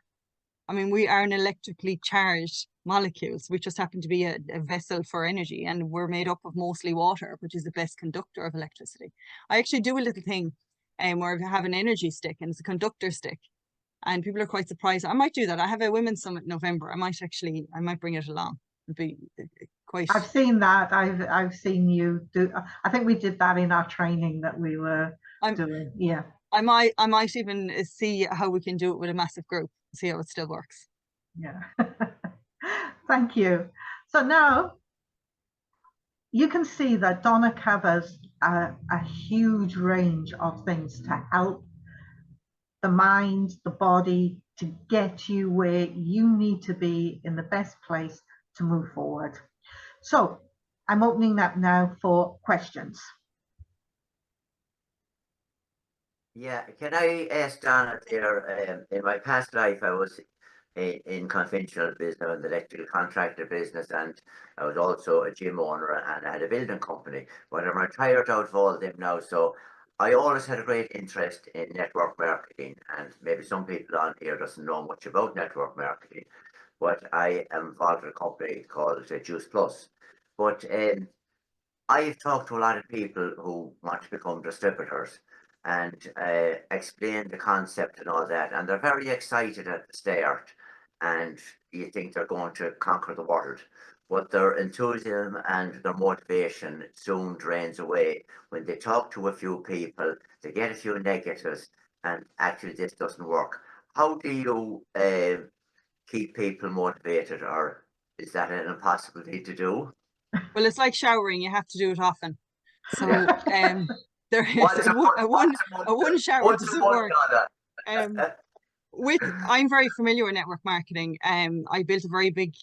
I mean, we are an electrically charged molecules. We just happen to be a vessel for energy, and we're made up of mostly water, which is the best conductor of electricity. I actually do a little thing where I have an energy stick, and it's a conductor stick. And people are quite surprised. I might do that. I have a women's summit in November. I might bring it along. It'd be quite. I've seen that. I've seen you do. I think we did that in our training that we were doing. Yeah. I might even see how we can do it with a massive group. See how it still works. Yeah. Thank you. So now you can see that Donna covers a huge range of things to help the mind, the body, to get you where you need to be in the best place to move forward. So I'm opening up now for questions. Yeah, can I ask Donna there, in my past life I was in conventional business, an electrical contractor business, and I was also a gym owner and I had a building company, but I'm retired out of all of them now, so I always had a great interest in network marketing, and maybe some people on here doesn't know much about network marketing, but I am involved in a company called Juice Plus. But I've talked to a lot of people who want to become distributors and explain the concept and all that, and they're very excited at the start, and you think they're going to conquer the world. But their enthusiasm and their motivation soon drains away when they talk to a few people, they get a few negatives, and actually this doesn't work. How do you keep people motivated, or is that an impossibility to do? Well, it's like showering, you have to do it often. So there is Once a month, once a a one month, shower once a doesn't month, work. Donna. I'm very familiar with network marketing. I built a very big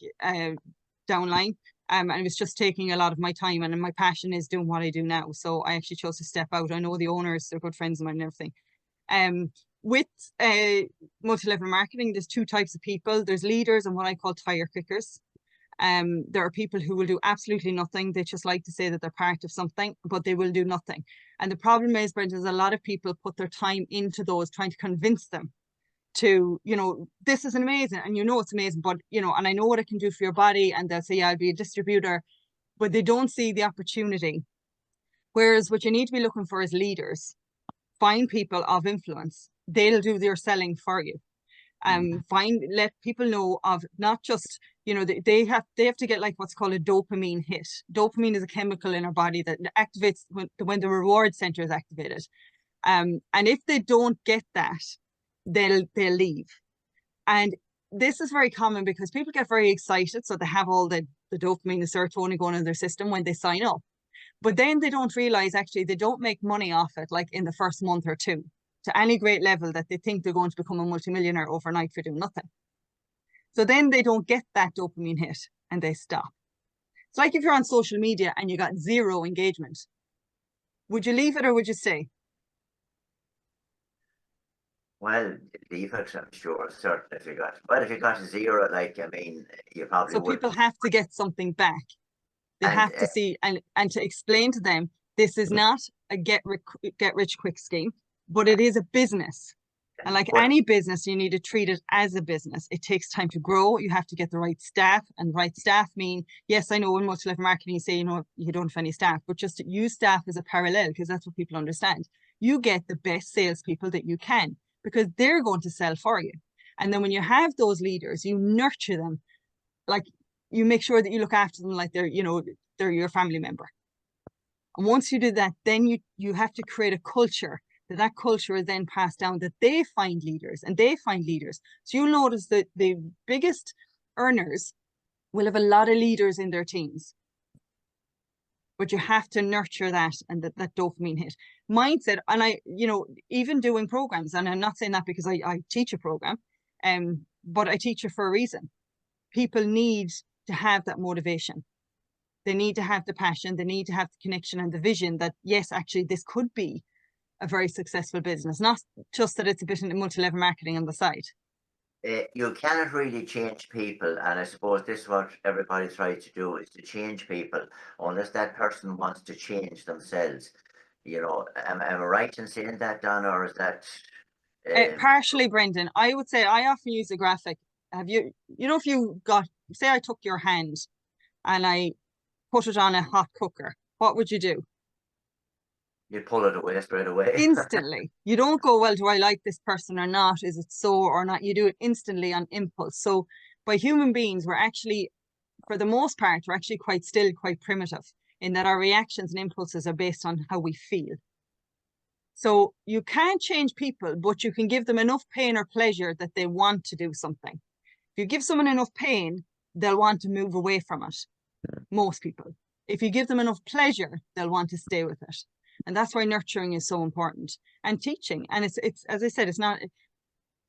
downline. And it was just taking a lot of my time, and my passion is doing what I do now. So I actually chose to step out. I know the owners, they're good friends of mine and everything. With multi-level marketing, there's two types of people. There's leaders and what I call tire kickers. There are people who will do absolutely nothing. They just like to say that they're part of something, but they will do nothing. And the problem is, Brent, is a lot of people put their time into those, trying to convince them to, this is amazing, and it's amazing, but, and I know what it can do for your body, and they'll say, yeah, I'll be a distributor, but they don't see the opportunity. Whereas what you need to be looking for is leaders. Find people of influence. They'll do your selling for you. Let people know of not just, they have to get like what's called a dopamine hit. Dopamine is a chemical in our body that activates when the reward center is activated. And if they don't get that, they'll leave. And this is very common because people get very excited. So they have all the dopamine, the serotonin going in their system when they sign up. But then they don't realize actually they don't make money off it like in the first month or two to any great level that they think they're going to become a multimillionaire overnight for doing nothing. So then they don't get that dopamine hit and they stop. It's like if you're on social media and you got 0 engagement. Would you leave it or would you stay? Well, leave it, I'm sure, certainly if you got 0, you probably So would. people have to get something back. They have to see and to explain to them, this is not a get rich quick scheme, but it is a business. And like any business, you need to treat it as a business. It takes time to grow. You have to get the right staff, and the right staff mean, yes, I know in multi-level marketing, you say, you don't have any staff, but just use staff as a parallel, because that's what people understand. You get the best salespeople that you can, because they're going to sell for you. And then when you have those leaders, you nurture them, like you make sure that you look after them like they're your family member. And once you do that, then you have to create a culture, that culture is then passed down, that they find leaders and they find leaders. So you'll notice that the biggest earners will have a lot of leaders in their teams. But you have to nurture that and that dopamine hit. Mindset, and even doing programs, and I'm not saying that because I teach a program, but I teach it for a reason. People need to have that motivation. They need to have the passion. They need to have the connection and the vision that, yes, actually, this could be a very successful business, not just that it's a bit in multi-level marketing on the side. You cannot really change people, and I suppose this is what everybody tries to do, is to change people, unless that person wants to change themselves. Am I right in saying that, Donna, or is that... Partially, Brendan. I would say I often use a graphic. Have you, if you say I took your hand and I put it on a hot cooker, what would you do? You'd pull it away straight away. Instantly. You don't go, well, do I like this person or not? Is it so or not? You do it instantly on impulse. So by human beings, we're actually, for the most part, we're actually quite primitive in that our reactions and impulses are based on how we feel. So you can't change people, but you can give them enough pain or pleasure that they want to do something. If you give someone enough pain, they'll want to move away from it. Most people. If you give them enough pleasure, they'll want to stay with it. And that's why nurturing is so important, and teaching. And it's as I said, it's not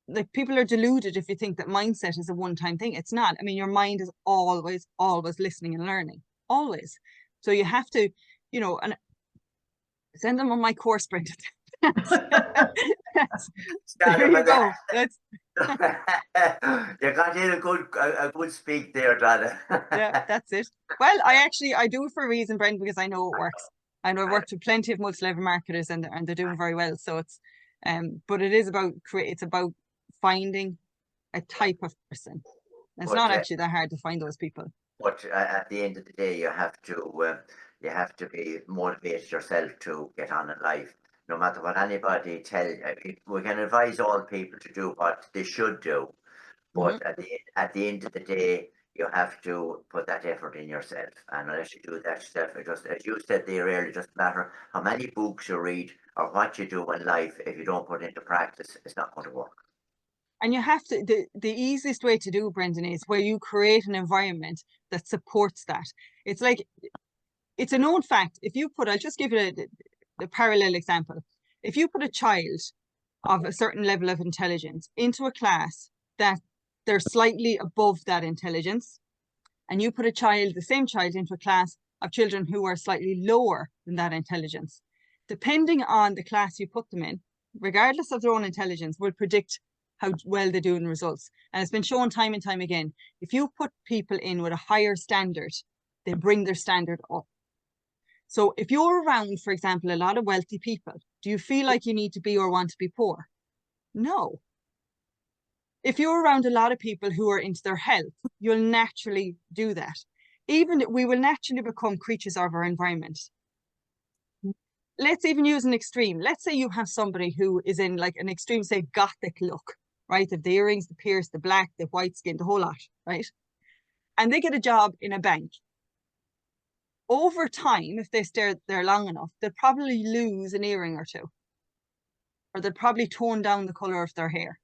like people are deluded if you think that mindset is a one-time thing. It's not. I mean, your mind is always listening and learning, always. So you have to, and send them on my course, Brendan. There you go. That's you got in a good speak there, Donna. Yeah, that's it. Well, I do it for a reason, Brendan, because I know it works. And I've worked with plenty of multi-level marketers, and they're doing very well. So it's, but it is about it's about finding a type of person. It's But, not actually that hard to find those people. But at the end of the day, you have to be motivated yourself to get on in life. No matter what anybody tell you, we can advise all people to do what they should do. But at the end of the day, you have to put that effort in yourself. And unless you do that yourself, it just, as you said there earlier, it doesn't matter how many books you read or what you do in life. If you don't put it into practice, it's not going to work. And you have to, the easiest way to do, Brendan, is where you create an environment that supports that. It's like, it's a known fact. If you put, I'll just give you a parallel example. If you put a child of a certain level of intelligence into a class that they're slightly above that intelligence, and you put the same child into a class of children who are slightly lower than that intelligence, depending on the class you put them in, regardless of their own intelligence, will predict how well they do in results. And it's been shown time and time again, if you put people in with a higher standard, they bring their standard up. So if you're around, for example, a lot of wealthy people, do you feel like you need to be or want to be poor? No. If you're around a lot of people who are into their health, you'll naturally do that. Even we will naturally become creatures of our environment. Let's even use an extreme. Let's say you have somebody who is in like an extreme, say, gothic look, right? The earrings, the pierce, the black, the white skin, the whole lot, right? And they get a job in a bank. Over time, if they stay there long enough, they'll probably lose an earring or two. Or they'll probably tone down the colour of their hair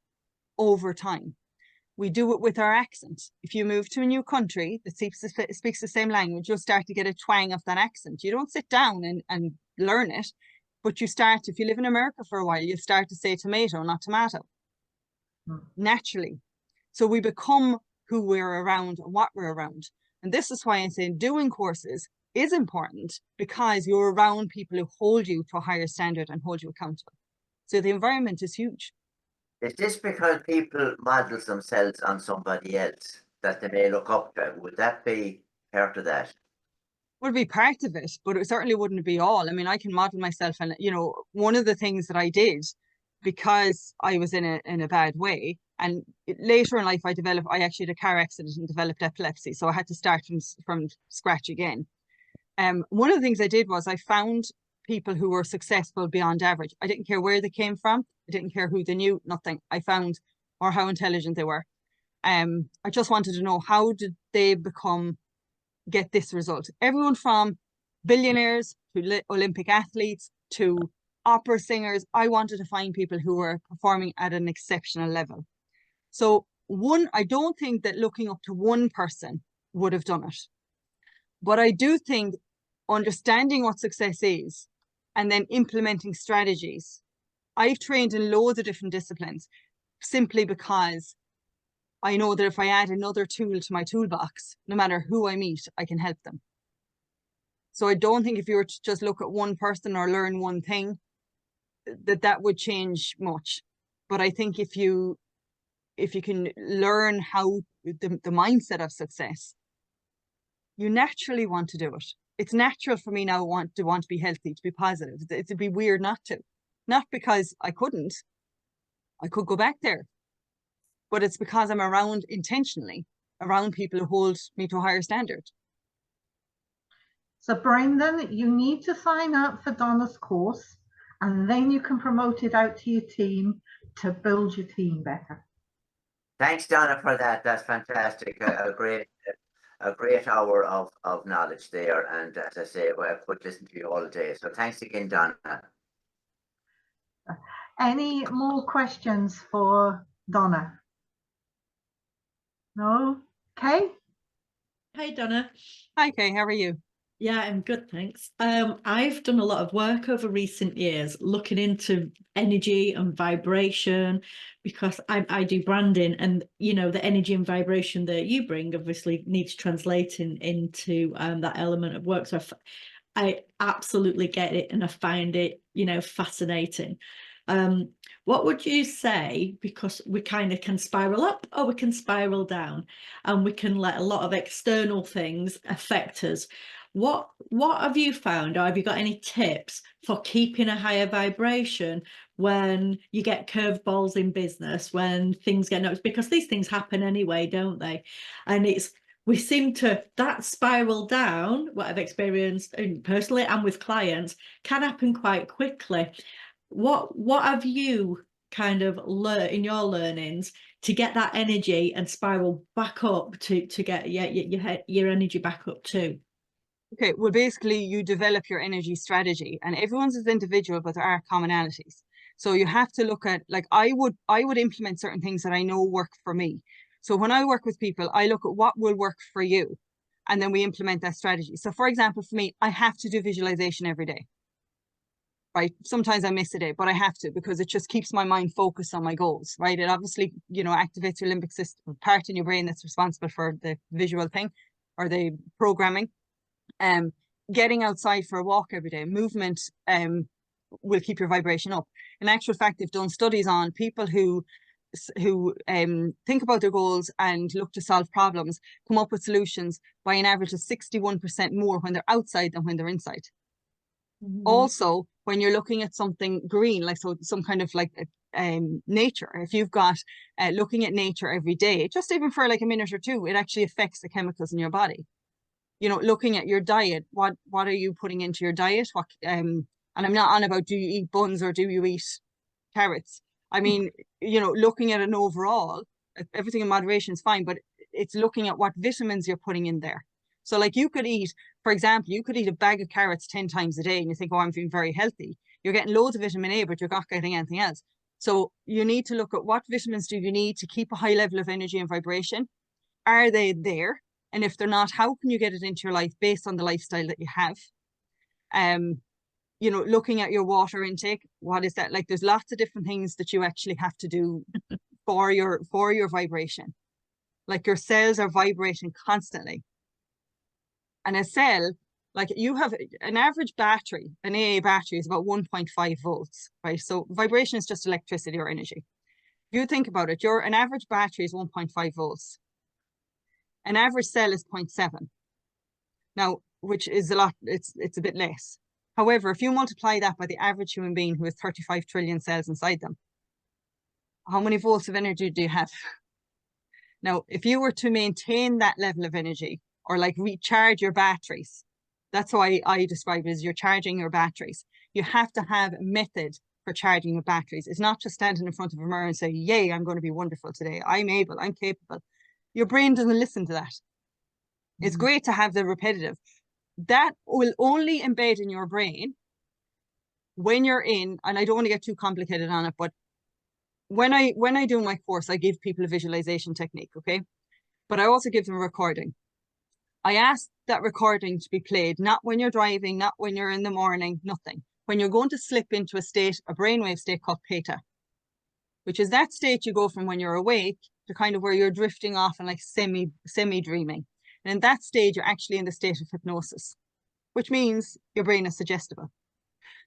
over time. We do it with our accent. If you move to a new country that speaks the same language, you'll start to get a twang of that accent. You don't sit down and learn it, but you start, if you live in America for a while, you start to say tomato, not tomato, naturally. So we become who we're around and what we're around. And this is why I say doing courses is important, because you're around people who hold you to a higher standard and hold you accountable. So the environment is huge. Is this because people model themselves on somebody else that they may look up to? Would that be part of that? Would be part of it, but it certainly wouldn't be all. I mean, I can model myself, and you know, one of the things that I did, because I was in a bad way, and later in life I actually had a car accident and developed epilepsy, so I had to start from scratch again. One of the things I did was I found people who were successful beyond average. I didn't care where they came from. I didn't care who they knew, nothing. I found, or how intelligent they were. I just wanted to know, how did they get this result? Everyone from billionaires to Olympic athletes to opera singers. I wanted to find people who were performing at an exceptional level. So I don't think that looking up to one person would have done it. But I do think understanding what success is and then implementing strategies. I've trained in loads of different disciplines simply because I know that if I add another tool to my toolbox, no matter who I meet, I can help them. So I don't think if you were to just look at one person or learn one thing, that would change much. But I think if you can learn how the mindset of success, you naturally want to do it. It's natural for me now to want to be healthy, to be positive. It'd be weird not to. Not because I couldn't. I could go back there. But it's because I'm intentionally around people who hold me to a higher standard. So Brendan, you need to sign up for Donna's course, and then you can promote it out to your team to build your team better. Thanks, Donna, for that. That's fantastic. A great hour of knowledge there. And as I say, I could listen to you all day. So thanks again, Donna. Any more questions for Donna? No? Kay? Hi, Donna. Hi, Kay. How are you? Yeah, I'm good, thanks. I've done a lot of work over recent years looking into energy and vibration, because I do branding, and you know, the energy and vibration that you bring obviously needs translating into that element of work. So I absolutely get it, and I find it, you know, fascinating. What would you say, because we kind of can spiral up or we can spiral down, and we can let a lot of external things affect us. What have you found, or have you got any tips for keeping a higher vibration when you get curveballs in business, when things get noticed? Because these things happen anyway, don't they? And we seem to, that spiral down, what I've experienced personally and with clients, can happen quite quickly. What have you kind of learned in your learnings to get that energy and spiral back up to get your energy back up too? Okay, well, basically you develop your energy strategy, and everyone's is individual, but there are commonalities. So you have to look at, like, I would implement certain things that I know work for me. So when I work with people, I look at what will work for you, and then we implement that strategy. So for example, for me, I have to do visualization every day. Right? Sometimes I miss a day, but I have to, because it just keeps my mind focused on my goals, right? It obviously, you know, activates your limbic system, part in your brain that's responsible for the visual thing or the programming. Getting outside for a walk every day, movement, will keep your vibration up. In actual fact, they've done studies on people who think about their goals and look to solve problems, come up with solutions by an average of 61% more when they're outside than when they're inside. Mm-hmm. Also, when you're looking at something green, like some kind of like nature, if you've got looking at nature every day, just even for like a minute or two, it actually affects the chemicals in your body. You know, looking at your diet, what are you putting into your diet? What and I'm not on about do you eat buns or do you eat carrots? I mean, you know, looking at an overall, everything in moderation is fine, but it's looking at what vitamins you're putting in there. So like you could eat, for example, you could eat a bag of carrots 10 times a day and you think, oh, I'm feeling very healthy. You're getting loads of vitamin A, but you're not getting anything else. So you need to look at what vitamins do you need to keep a high level of energy and vibration. Are they there? And if they're not, how can you get it into your life based on the lifestyle that you have? You know, looking at your water intake, what is that? Like there's lots of different things that you actually have to do for your vibration. Like your cells are vibrating constantly. And a cell, like you have an average battery, an AA battery is about 1.5 volts, right? So vibration is just electricity or energy. If you think about it, an average battery is 1.5 volts. An average cell is 0.7. Now, which is a lot, it's a bit less. However, if you multiply that by the average human being who has 35 trillion cells inside them, how many volts of energy do you have? Now, if you were to maintain that level of energy or like recharge your batteries, that's why I describe it as you're charging your batteries. You have to have a method for charging your batteries. It's not just standing in front of a mirror and say, yay, I'm going to be wonderful today. I'm able, I'm capable. Your brain doesn't listen to that. It's great to have the repetitive. That will only embed in your brain when you're in, and I don't want to get too complicated on it, but when I do my course, I give people a visualization technique, okay? But I also give them a recording. I ask that recording to be played, not when you're driving, not when you're in the morning, nothing. When you're going to slip into a state, a brainwave state called theta, which is that state you go from when you're awake to kind of where you're drifting off and like semi-dreaming. And in that stage, you're actually in the state of hypnosis, which means your brain is suggestible.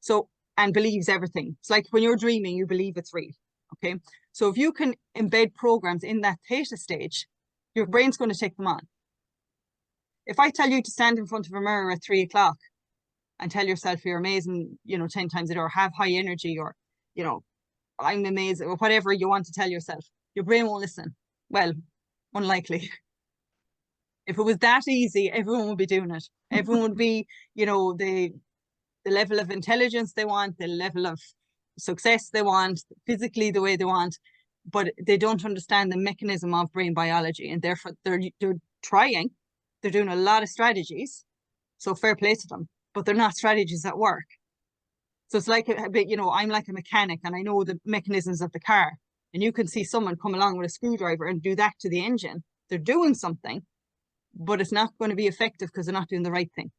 So, and believes everything. It's like when you're dreaming, you believe it's real. Okay. So if you can embed programs in that theta stage, your brain's going to take them on. If I tell you to stand in front of a mirror at 3 o'clock and tell yourself you're amazing, you know, 10 times a day, or have high energy, or, you know, I'm amazing, or whatever you want to tell yourself, your brain won't listen. Well, unlikely. If it was that easy, everyone would be doing it. Everyone would be, you know, the level of intelligence they want, the level of success they want, physically the way they want, but they don't understand the mechanism of brain biology, and therefore they're trying, they're doing a lot of strategies, so fair play to them, but they're not strategies that work. So it's like a bit, you know, I'm like a mechanic and I know the mechanisms of the car, and you can see someone come along with a screwdriver and do that to the engine. They're doing something, but it's not going to be effective because they're not doing the right thing.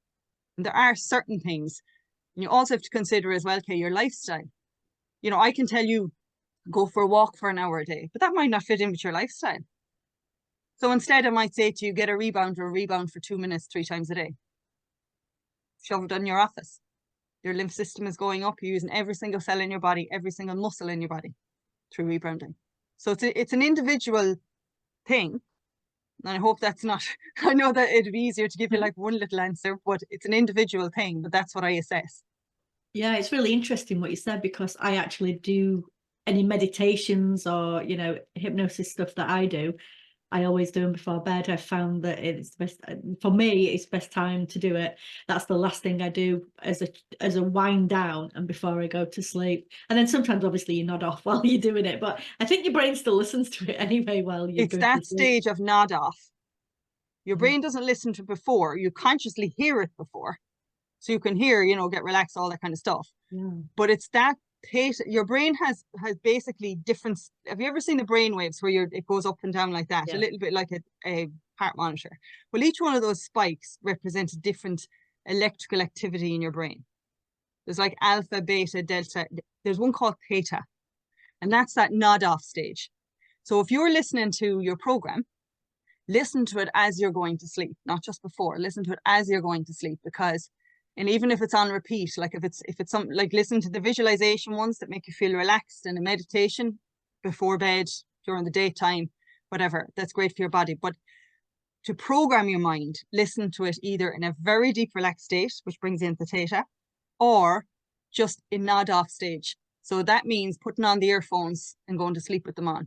And there are certain things, and you also have to consider as well, okay, your lifestyle. You know, I can tell you, go for a walk for an hour a day, but that might not fit in with your lifestyle. So instead, I might say to you, get a rebound for 2 minutes, 3 times a day. Shove it in your office. Your lymph system is going up. You're using every single cell in your body, every single muscle in your body through rebounding. So it's an individual thing, And I hope that's not, I know that it'd be easier to give you like one little answer, but it's an individual thing, but that's what I assess. Yeah, it's really interesting what you said, because I actually do any meditations or, you know, hypnosis stuff that I do. I always do them before bed. I found that it's the best for me. It's best time to do it. That's the last thing I do as a wind down and before I go to sleep. And then sometimes, obviously, you nod off while you're doing it, but I think your brain still listens to it anyway while you're It's going to that sleep. stage of nod off. Your Mhm. brain doesn't listen to before. You consciously hear it before. So you can hear, you know, get relaxed, all that kind of stuff. Yeah. But it's that your brain has basically different. Have you ever seen the brain waves where it goes up and down like that? Yeah. A little bit like a heart monitor. Well, each one of those spikes represents a different electrical activity in your brain. There's like alpha, beta, delta. There's one called theta, and that's that nod off stage. So if you're listening to your program, listen to it as you're going to sleep, not just before. Listen to it as you're going to sleep, because, and even if it's on repeat, like if it's something like, listen to the visualization ones that make you feel relaxed, and a meditation before bed, during the daytime, whatever, that's great for your body. But to program your mind, listen to it either in a very deep relaxed state, which brings in the theta, or just in nod off stage. So that means putting on the earphones and going to sleep with them on.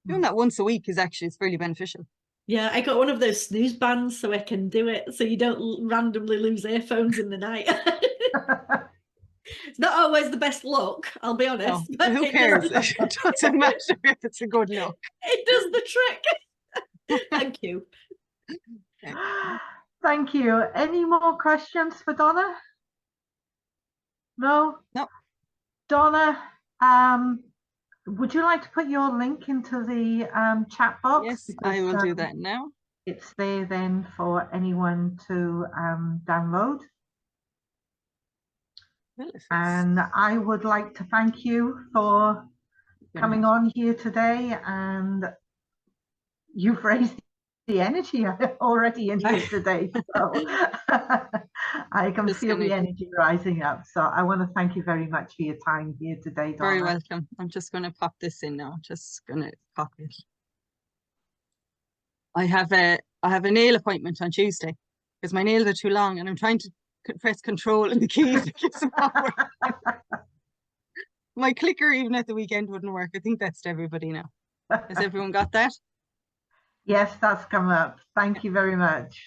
Doing that once a week it's fairly beneficial. Yeah, I got one of those snooze bands so I can do it so you don't randomly lose earphones in the night. It's not always the best look, I'll be honest. No, but who it cares? does, It doesn't matter if it's a good look. it does the trick. Thank you. Thank you. Any more questions for Donna? No? No. Donna, would you like to put your link into the chat box? Yes, Because, I will do that now. It's there then for anyone to download. Well, if it's And I would like to thank you for coming on here today, and you've raised the energy already in here today. So I can Just feel gonna- the energy rising up. So I want to thank you very much for your time here today, Donna. Very welcome. I'm just going to pop this in now. Just going to pop it. I have a nail appointment on Tuesday because my nails are too long, and I'm trying to press control and the keys. It's not working. My clicker even at the weekend wouldn't work. I think that's to everybody now. Has everyone got that? Yes, that's come up. Thank you very much.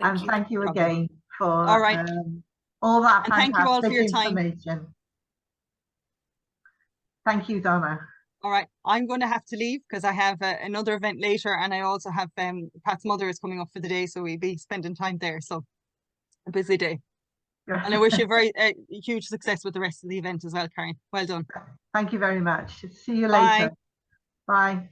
And thank you again for All right. all that And thank you all for fantastic your time. information. Thank you, Donna. All right, I'm going to have to leave because I have another event later, and I also have Pat's mother is coming up for the day, so we'll be spending time there. So a busy day. And I wish you very huge success with the rest of the event as well, Karen. Well done. Thank you very much. See you Bye. later. Bye.